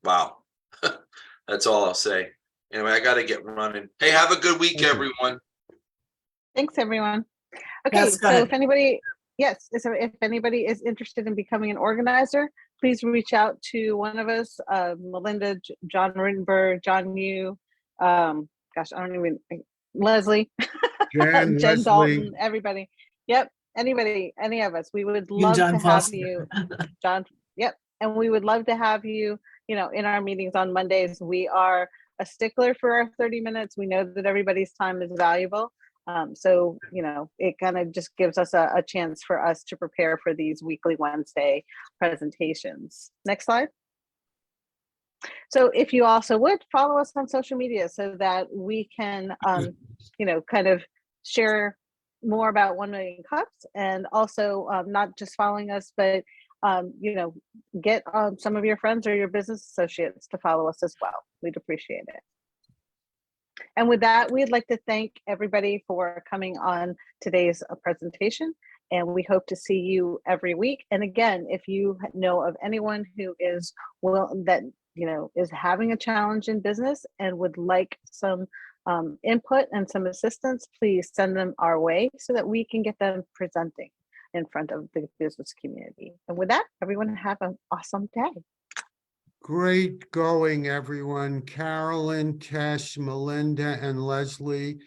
Wow. That's all I'll say. Anyway, I got to get running. Hey, have a good week, everyone. Thanks, everyone. Okay, Yes, go so ahead. if anybody is interested in becoming an organizer, please reach out to one of us, Melinda, John Rutenberg, John Yu, Leslie, Jen, Jen Leslie. Dalton, everybody. Yep, any of us. We would You, love John to have Foster. you, John. Yep, and we would love to have you, in our meetings on Mondays. We are a stickler for our 30 minutes. We know that everybody's time is valuable. So, you know, it kind of just gives us a chance for us to prepare for these weekly Wednesday presentations. Next slide. So if you also would follow us on social media so that we can, you know, kind of share more about 1 Million Cups, and also not just following us, but, you know, get some of your friends or your business associates to follow us as well. We'd appreciate it. And with that, we'd like to thank everybody for coming on today's presentation, and we hope to see you every week. And again, if you know of anyone who is is having a challenge in business and would like some input and some assistance, please send them our way so that we can get them presenting in front of the business community. And with that, everyone have an awesome day. Great going, everyone. Carolyn, Tess, Melinda, and Leslie,